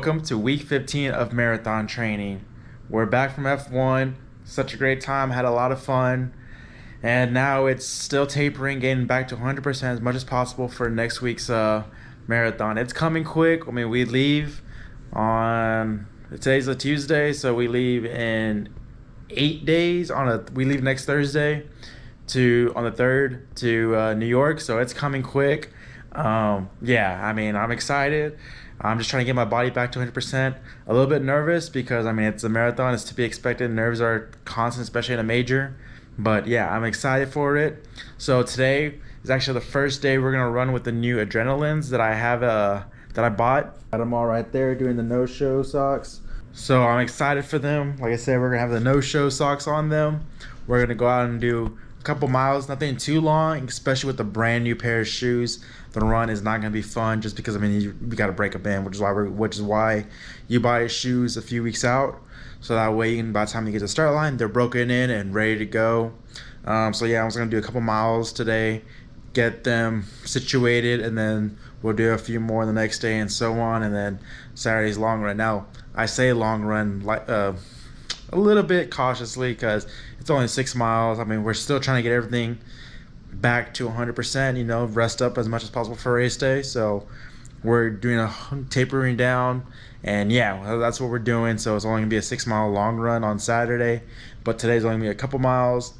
Welcome to week 15 of marathon training. We're back from F1. Such a great time, had a lot of fun. And now it's still tapering, getting back to 100% as much as possible for next week's marathon. It's coming quick. I mean, we leave on, today's a Tuesday, so we leave in 8 days. We leave next Thursday on the 3rd to New York, so it's coming quick. Yeah, I mean, I'm excited. I'm just trying to get my body back to 100%. A little bit nervous because, I mean, it's a marathon. It's to be expected. Nerves are constant, especially in a major. But, yeah, I'm excited for it. So today is actually the first day we're going to run with the new Adrenalins that I have, that I bought. Got them all right there doing the no-show socks. So I'm excited for them. Like I said, we're going to have the no-show socks on them. We're going to go out and do couple miles, nothing too long, especially with a brand new pair of shoes. The run is not going to be fun just because, I mean, we got to break them in, which is why you buy shoes a few weeks out, so that way by the time you get to the start line, they're broken in and ready to go. So yeah, I was going to do a couple miles today, get them situated, and then we'll do a few more the next day and so on. And then Saturday's long run. Now I say long run like a little bit cautiously because it's only 6 miles. I mean, we're still trying to get everything back to 100%, you know, rest up as much as possible for race day. So we're doing a tapering down, and yeah, that's what we're doing. So it's only gonna be a 6-mile long run on Saturday, but today's only gonna be a couple miles,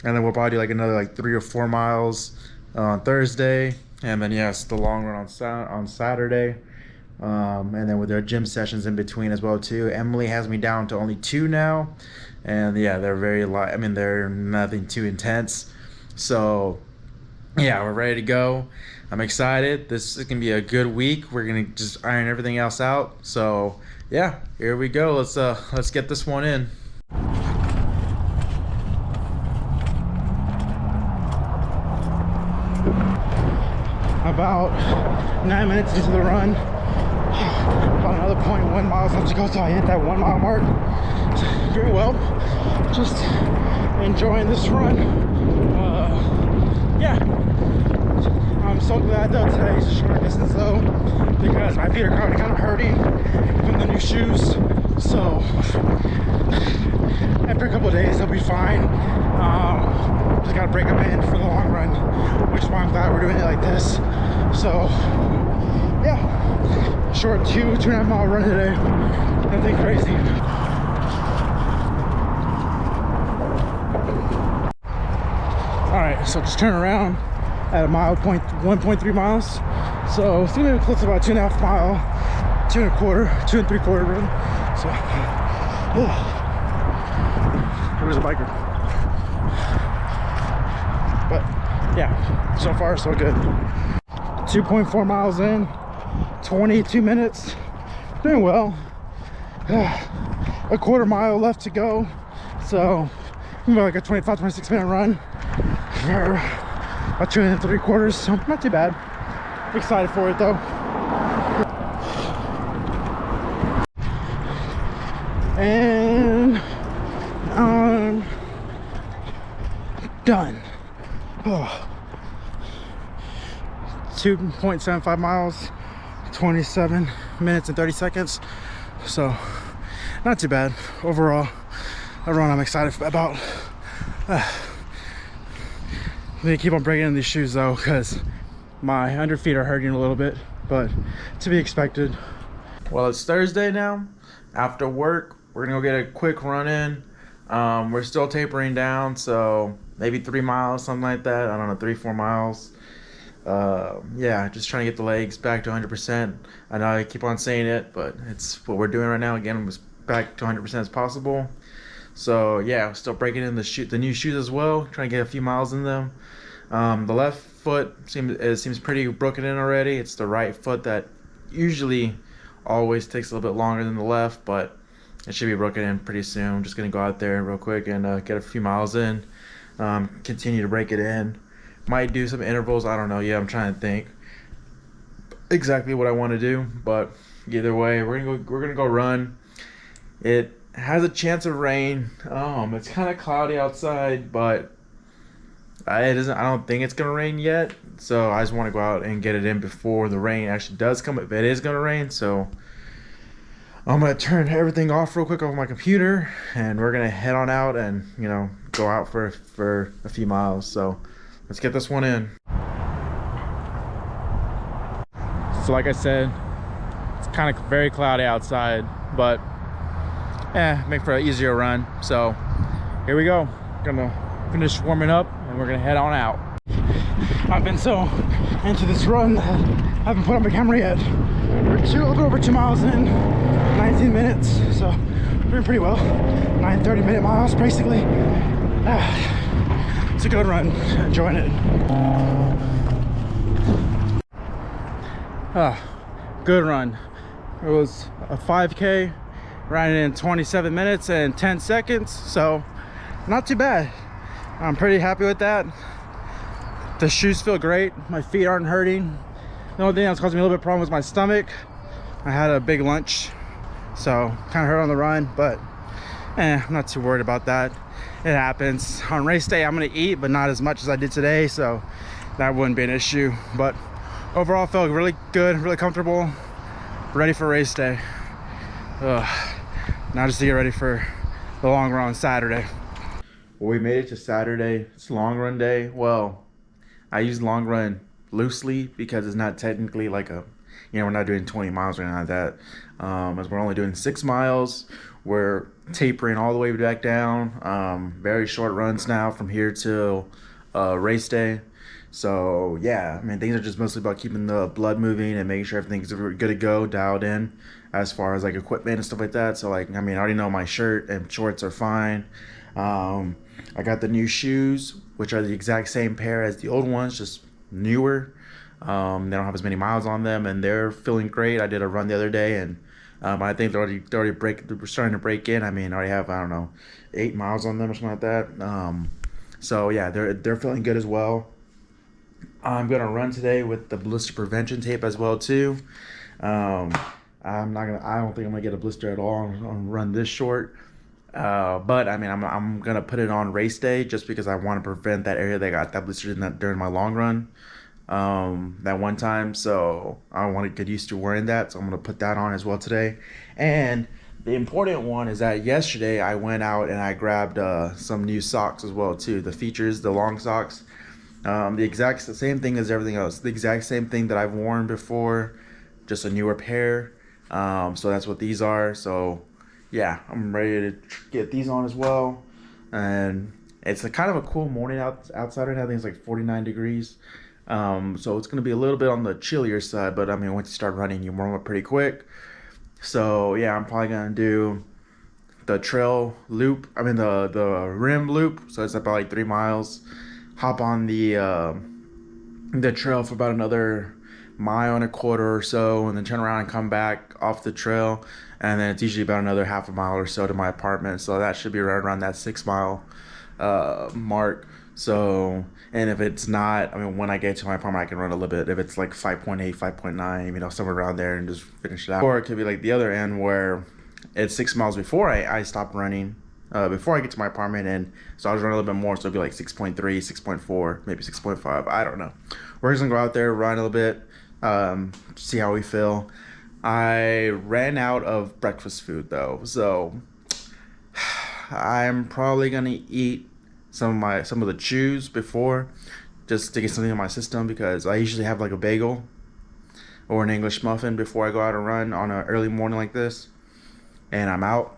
and then we'll probably do like another 3 or 4 miles on Thursday, and then yes, the long run on Saturday. And then with their gym sessions in between as well too. Emily has me down to only 2 now, and yeah, they're very light. I mean, they're nothing too intense. So yeah, we're ready to go. I'm excited. This is gonna be a good week. We're gonna just iron everything else out. So yeah, here we go. Let's get this one in. About 9 minutes into the run. About another 0.1 miles left to go till I hit that 1 mile mark. Doing well, just enjoying this run. Yeah, I'm so glad though today's a short distance though, because my feet are kind of hurting from the new shoes. So after a couple of days, I'll be fine. Just gotta break them in for the long run, which is why I'm glad we're doing it like this. So yeah, short 2.5 mile run today. Nothing crazy. All right, so just turn around at a mile, 1.3 miles. So it's gonna be close to about 2.5 mile, 2.25 run. So there's a biker. But yeah, so far so good. 2.4 miles in, 22 minutes, doing well. A quarter mile left to go, so like a 25-26 minute run for about 2 3/4, so not too bad. Excited for it though. And I'm done. 2.75 miles, 27 minutes and 30 seconds. So not too bad overall. A run I'm excited about. I'm gonna keep on breaking in these shoes though, because my under feet are hurting a little bit, but to be expected. Well, it's Thursday now. After work, we're gonna go get a quick run in. We're still tapering down, so maybe 3 miles, something like that. I don't know, 3-4 miles. Yeah, just trying to get the legs back to 100%. I know I keep on saying it, but it's what we're doing right now. Again, was back to 100% as possible. So yeah, still breaking in the new shoes as well, trying to get a few miles in them. The left foot seems pretty broken in already. It's the right foot that usually always takes a little bit longer than the left, but it should be broken in pretty soon. I'm just gonna go out there real quick and get a few miles in. Continue to break it in. Might do some intervals. I don't know. Yeah, I'm trying to think exactly what I want to do, but either way, we're gonna go run. It has a chance of rain. It's kind of cloudy outside, but it isn't. I don't think it's gonna rain yet. So I just want to go out and get it in before the rain actually does come. If it is gonna rain, so I'm gonna turn everything off real quick on my computer, and we're gonna head on out and, you know, go out for a few miles. So let's get this one in. So like I said, it's kind of very cloudy outside, but make for an easier run. So here we go. Gonna finish warming up and we're gonna head on out. I've been so into this run that I haven't put on my camera yet. We're a little over 2 miles in, 19 minutes, so doing pretty well. 9 30-minute miles basically. It's a good run, enjoying it. Good run. It was a 5K, ran it in 27 minutes and 10 seconds, so not too bad. I'm pretty happy with that. The shoes feel great, my feet aren't hurting. The only thing that's causing me a little bit of problem was my stomach. I had a big lunch, so kind of hurt on the run, but I'm not too worried about that. It happens. On race day, I'm gonna eat, but not as much as I did today, so that wouldn't be an issue. But overall, felt really good, really comfortable, ready for race day. Now just to get ready for the long run on Saturday. Well, we made it to Saturday. It's long run day. Well, I use long run loosely because it's not technically like a, you know, we're not doing 20 miles or anything like that. As we're only doing 6 miles. We're tapering all the way back down. Very short runs now from here till race day. So yeah, I mean, things are just mostly about keeping the blood moving and making sure everything's good to go, dialed in as far as like equipment and stuff like that. So like, I mean, I already know my shirt and shorts are fine. I got the new shoes, which are the exact same pair as the old ones, just newer. They don't have as many miles on them, and they're feeling great. I did a run the other day, and I think they're starting to break in. I mean, I already have, I don't know, 8 miles on them or something like that. So yeah, they're feeling good as well. I'm gonna run today with the blister prevention tape as well too. I don't think I'm gonna get a blister at all on run this short. But I mean, I'm gonna put it on race day just because I want to prevent that area that got that blister during my long run that one time. So I want to get used to wearing that, so I'm gonna put that on as well today. And the important one is that yesterday I went out and I grabbed some new socks as well too. The Feetures, the long socks, the exact same thing as everything else. The exact same thing that I've worn before, just a newer pair. So that's what these are. So yeah, I'm ready to get these on as well. And it's a kind of a cool morning outside right now. I think it's like 49 degrees. So it's going to be a little bit on the chillier side, but I mean, once you start running, you warm up pretty quick. So yeah, I'm probably going to do the trail loop. I mean, the rim loop. So it's about like 3 miles. Hop on the trail for about another 1.25 miles or so, and then turn around and come back off the trail. And then it's usually about another 0.5 mile or so to my apartment. So that should be right around that 6 mile mark. So, and if it's not, I mean, when I get to my apartment, I can run a little bit. If it's like 5.8, 5.9, you know, somewhere around there, and just finish it out. Or it could be like the other end where it's 6 miles before I stop running, before I get to my apartment. And so I was running a little bit more. So it'd be like 6.3, 6.4, maybe 6.5. I don't know. We're just gonna go out there, run a little bit, see how we feel. I ran out of breakfast food though, so I'm probably gonna eat some of the chews before, just to get something in my system, because I usually have like a bagel or an English muffin before I go out and run on an early morning like this, and I'm out.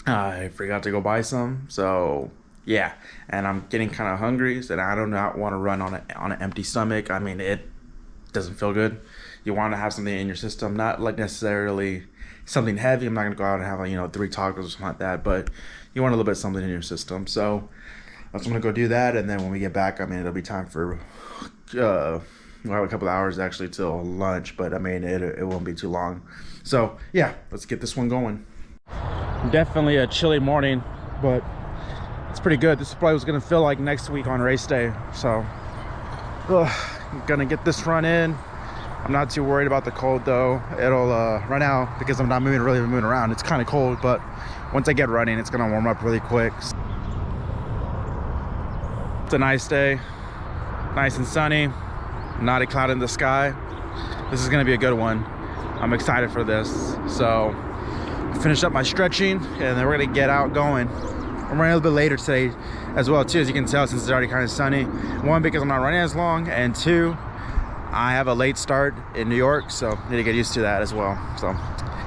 I forgot to go buy some, so yeah, and I'm getting kind of hungry, so I do not want to run on an empty stomach. I mean, it doesn't feel good. You want to have something in your system, not like necessarily something heavy. I'm not gonna go out and have, like, you know, 3 tacos or something like that, but you want a little bit of something in your system. So I'm gonna go do that, and then when we get back, I mean, it'll be time for we'll have a couple of hours actually till lunch, but I mean, it won't be too long. So yeah, let's get this one going. Definitely a chilly morning, but it's pretty good. This is probably what's gonna feel like next week on race day. So I'm gonna get this run in. I'm not too worried about the cold though. It'll right now, because I'm not really moving around, it's kind of cold, but once I get running, it's gonna warm up really quick. It's a nice day, nice and sunny, not a cloud in the sky. This is gonna be a good one. I'm excited for this. So finish up my stretching, and then we're gonna get out going. I'm running a little bit later today as well too, as you can tell, since it's already kind of sunny. One, because I'm not running as long, and two, I have a late start in New York, so I need to get used to that as well. So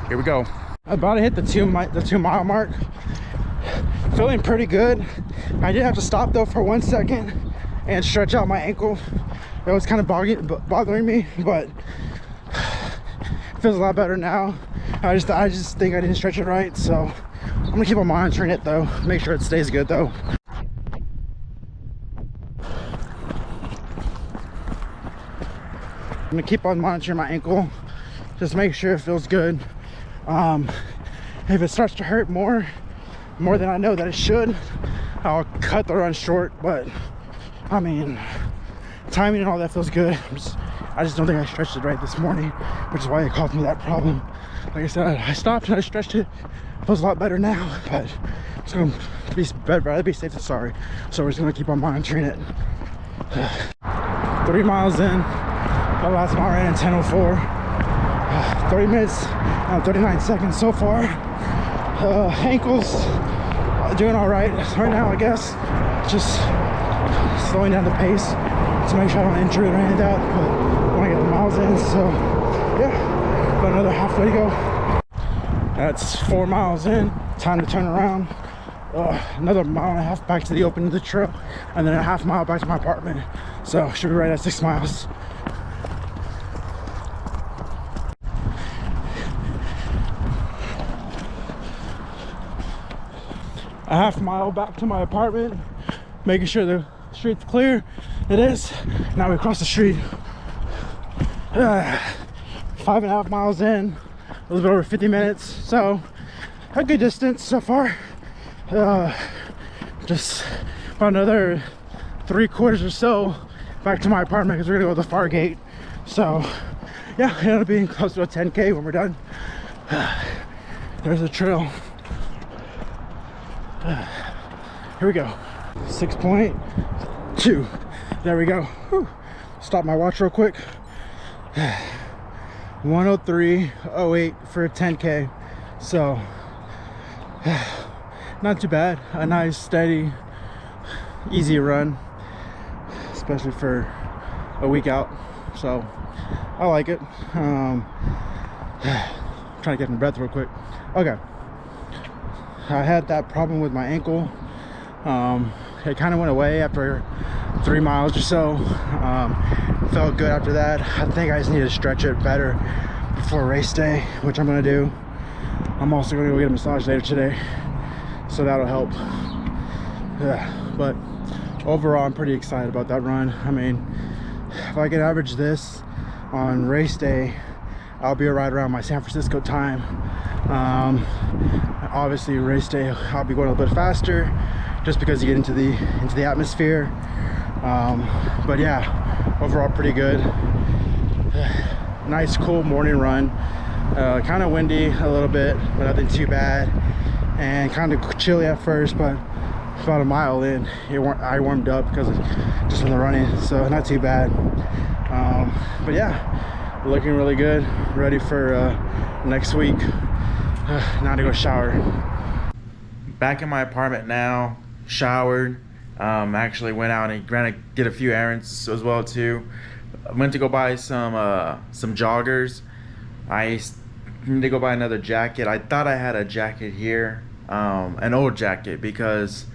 here we go. About to hit the 2 mile mark. Feeling pretty good. I did have to stop though for 1 second and stretch out my ankle. That was kind of bothering me, but it feels a lot better now. I just think I didn't stretch it right, so I'm gonna keep on monitoring it though, make sure it stays good though. I'm gonna keep on monitoring my ankle, just make sure it feels good. If it starts to hurt more than I know that it should, I'll cut the run short. But I mean, timing and all that feels good. I just don't think I stretched it right this morning, which is why it caused me that problem. Like I said, I stopped and I stretched it. It feels a lot better now, but it's gonna be better. Rather be safe than sorry. So we're just gonna keep on monitoring it. 3 miles in. My last mile ran in 10:04. 30 minutes, 39 seconds so far. Ankles doing all right now, I guess. Just slowing down the pace to make sure I don't injure it or any of that. But I want to get the miles in, so yeah, about another halfway to go. That's 4 miles in. Time to turn around. Another 1.5 miles back to the open of the trail, and then a half mile back to my apartment. So should be right at 6 miles. A half mile back to my apartment, making sure the street's clear. It is. Now we cross the street. 5.5 miles in, a little bit over 50 minutes. So a good distance so far. Just about another 3/4 or so back to my apartment, because we're gonna go to the far gate. So yeah, it'll be close to a 10K when we're done. There's a trail. Here we go. 6.2. There we go. Whew. Stop my watch real quick. 1:03:08 for a 10K. So not too bad. A nice, steady, easy run, especially for a week out. So I like it. Trying to get my breath real quick. Okay. I had that problem with my ankle. It kind of went away after 3 miles or so. Felt good after that. I think I just need to stretch it better before race day, which I'm gonna do. I'm also gonna go get a massage later today, so that'll help. Yeah, but overall I'm pretty excited about that run. I mean, if I can average this on race day, I'll be right around my San Francisco time. Obviously race day I'll be going a little bit faster, just because you get into the atmosphere. But yeah, overall pretty good. Nice cool morning run. Kind of windy a little bit, but nothing too bad, and kind of chilly at first, but about a mile in I warmed up because just from the running, so not too bad. But yeah, looking really good, ready for next week. Now to go shower. Back in my apartment now, showered. Actually went out and ran to get a few errands as well too. I went to go buy some joggers. I need to go buy another jacket. I thought I had a jacket here, an old jacket, because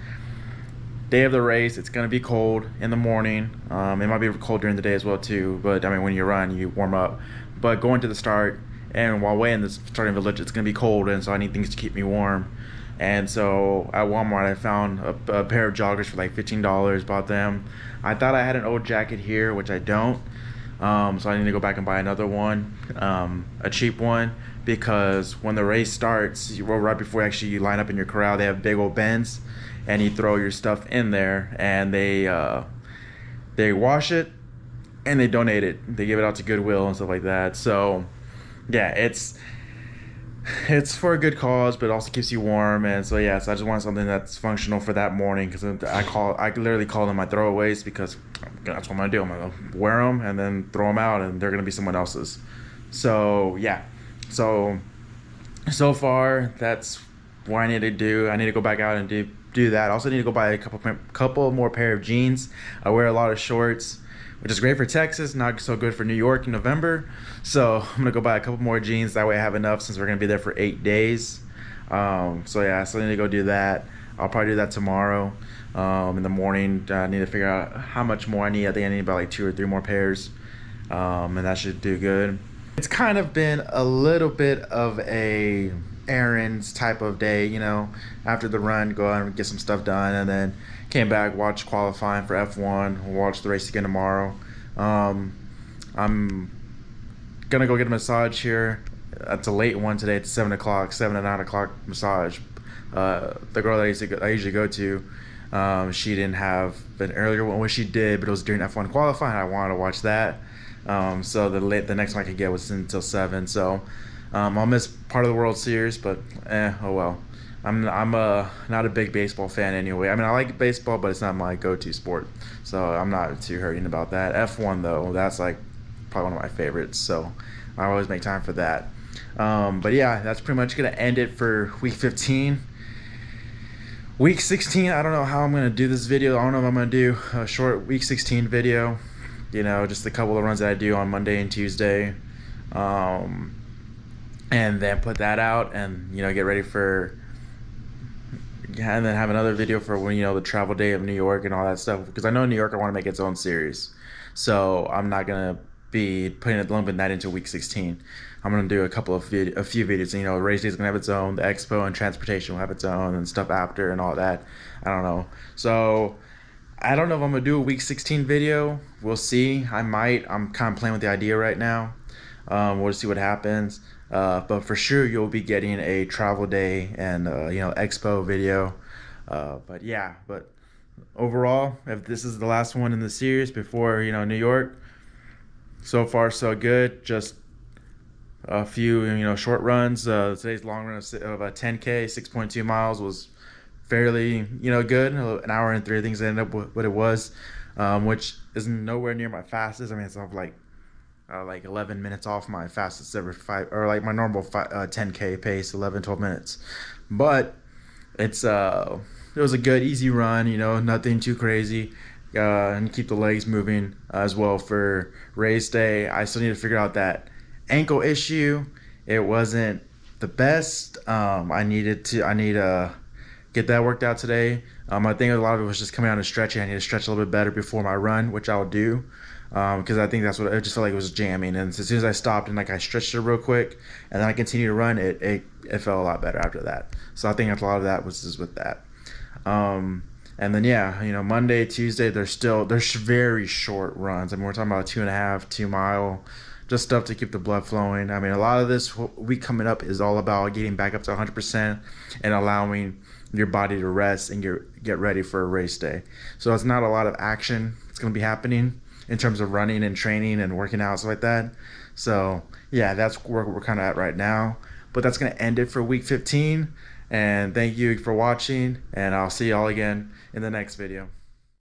day of the race it's gonna be cold in the morning. It might be cold during the day as well too, but I mean, when you run you warm up. But going to the start and while waiting the starting village, it's gonna be cold, and so I need things to keep me warm. And so at Walmart I found a pair of joggers for like $15, bought them. I thought I had an old jacket here, which I don't. So I need to go back and buy another one, a cheap one, because when the race starts, right before actually you line up in your corral, they have big old bins, and you throw your stuff in there, and they wash it and they donate it. They give it out to Goodwill and stuff like that. So yeah, it's for a good cause, but it also keeps you warm. And so yeah, so I just want something that's functional for that morning, because I literally call them my throwaways, because that's what I'm gonna do. I'm gonna wear them and then throw them out, and they're gonna be someone else's. So yeah, so so far, that's what I need to do. I need to go back out and do that. I also need to go buy a couple more pair of jeans. I wear a lot of shorts, which is great for Texas, not so good for New York in November. So I'm gonna go buy a couple more jeans. That way I have enough since we're gonna be there for 8 days. So yeah, so I need to go do that. I'll probably do that tomorrow. In the morning, I need to figure out how much more I need. I think I need about like 2 or 3 more pairs, and that should do good. It's kind of been a little bit of a errands type of day, you know. After the run, go out and get some stuff done, and then came back, watched qualifying for F1. We'll watch the race again tomorrow. I'm gonna go get a massage here. It's a late one today. It's 7 o'clock, 7 to 9 o'clock massage. The girl that I usually go to, she didn't have an earlier one. Well, she did, but it was during F1 qualifying. I wanted to watch that. So the next one I could get was until 7. So I'll miss part of the World Series, but oh well. I'm not a big baseball fan anyway. I mean, I like baseball, but it's not my go-to sport, so I'm not too hurting about that. F1 though, that's like probably one of my favorites, so I always make time for that. But yeah, that's pretty much gonna end it for week 15. Week 16, I don't know how I'm gonna do this video. I don't know if I'm gonna do a short week 16 video, you know, just a couple of runs that I do on Monday and Tuesday, and then put that out, and you know, get ready for, and then have another video for when, you know, the travel day of New York and all that stuff, because I know New York I want to make its own series, so I'm not gonna be putting a lump in that into week 16. I'm gonna do a few videos. You know, race day is gonna have its own. The expo and transportation will have its own, and stuff after and all that. I don't know. So I don't know if I'm gonna do a week 16 video. We'll see. I might. I'm kind of playing with the idea right now. We'll see what happens. But for sure, you'll be getting a travel day and you know, expo video. But yeah. But overall, if this is the last one in the series before, you know, New York, so far so good. Just a few, you know, short runs. Today's long run of a 10K, 6.2 miles was fairly, you know, good. An hour and 3 things ended up with what it was, which is nowhere near my fastest. I mean, it's off like 11 minutes off my fastest ever or like my normal 10K pace, 11, 12 minutes. But it was a good, easy run, you know, nothing too crazy. And keep the legs moving as well for race day. I still need to figure out that ankle issue. It wasn't the best. I need to get that worked out today. I think a lot of it was just coming out and stretching. I need to stretch a little bit better before my run, which I'll do, because I think that's what, it just felt like it was jamming. And as soon as I stopped and like I stretched it real quick and then I continued to run, it felt a lot better after that. So I think a lot of that was just with that. And then yeah, you know, Monday, Tuesday, there's very short runs. I mean, we're talking about 2.5, 2 mile, just stuff to keep the blood flowing. I mean, a lot of this week coming up is all about getting back up to 100% and allowing your body to rest and get ready for a race day. So it's not a lot of action that's going to be happening in terms of running and training and working out, stuff like that. So yeah, that's where we're kind of at right now. But that's going to end it for week 15. And thank you for watching, and I'll see y'all again in the next video.